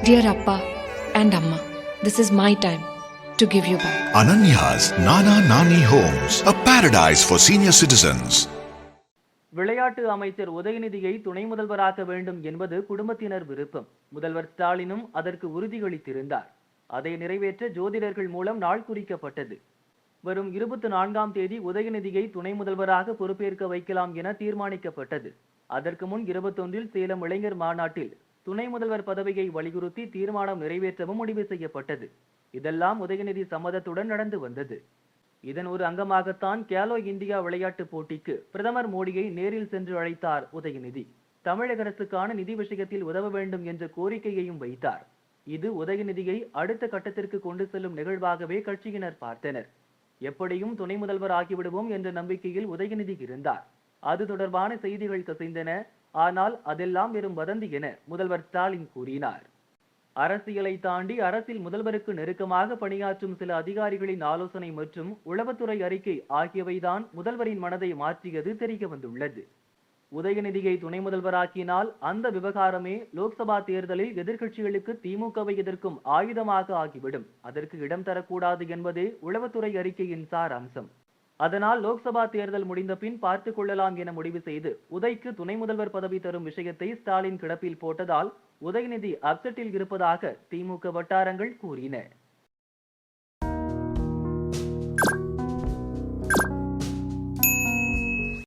Dear Appa and Amma, this is my time to give you back. Ananya's Nana Nani Homes, a paradise for senior citizens. விளையாட்டு அமைச்சர் உதயநிதியை துணை முதல்வராக்க வேண்டும் என்பது குடும்பத்தினர் விருப்பம். முதல்வர் ஸ்டாலினும் அதற்கு உறுதியளித்திருந்தார். அதை நிறைவேற்ற ஜோதிடர்கள் மூலம் நாள் குறிக்கப்பட்டது. வரும் 24ஆம் தேதி உதயநிதியை துணை முதல்வராக பொறுப்பேற்க வைக்கலாம் என தீர்மானிக்கப்பட்டது. அதற்கு முன் 21இல் சேலம் இளைஞர் மாநாட்டில் துணை முதல்வர் பதவியை வலியுறுத்தி தீர்மானம் நிறைவேற்றவும் முடிவு செய்யப்பட்டது. இதெல்லாம் உதயநிதி சம்மதத்துடன் நடந்து வந்தது. இதன் ஒரு அங்கமாகத்தான் கேலோ இந்தியா விளையாட்டுப் போட்டிக்கு பிரதமர் மோடியை நேரில் சென்று அழைத்தார் உதயநிதி. தமிழக அரசுக்கான நிதி விஷயத்தில் உதவ வேண்டும் என்ற கோரிக்கையையும் வைத்தார். இது உதயநிதியை அடுத்த கட்டத்திற்கு கொண்டு செல்லும் நிகழ்வாகவே கட்சியினர் பார்த்தனர். எப்படியும் துணை முதல்வர் ஆகிவிடுவோம் என்ற நம்பிக்கையில் உதயநிதி இருந்தார். அது தொடர்பான செய்திகள் கசிந்தன. ஆனால் அதெல்லாம் வெறும் வதந்தி என முதல்வர் ஸ்டாலின் கூறினார். அரசியலை தாண்டி அரசில் முதல்வருக்கு நெருக்கமாக பணியாற்றும் சில அதிகாரிகளின் ஆலோசனை மற்றும் உளவுத்துறை அறிக்கை ஆகியவைதான் முதல்வரின் மனதை மாற்றியது தெரிய வந்துள்ளது. உதயநிதியை துணை முதல்வராக்கினால் அந்த விவகாரமே லோக்சபா தேர்தலில் எதிர்க்கட்சிகளுக்கு திமுகவை எதிர்க்கும் ஆயுதமாக ஆகிவிடும். அதற்கு இடம் தரக்கூடாது என்பதே உளவுத்துறை அறிக்கையின் சாராம்சம். அதனால் லோக்சபா தேர்தல் முடிந்த பின் பார்த்துக் கொள்ளலாம் என முடிவு செய்து உதய்க்கு துணை முதல்வர் பதவி தரும் விஷயத்தை ஸ்டாலின் கிடப்பில் போட்டதால் உதயநிதி அப்செட்டில் இருப்பதாக திமுக வட்டாரங்கள் கூறின.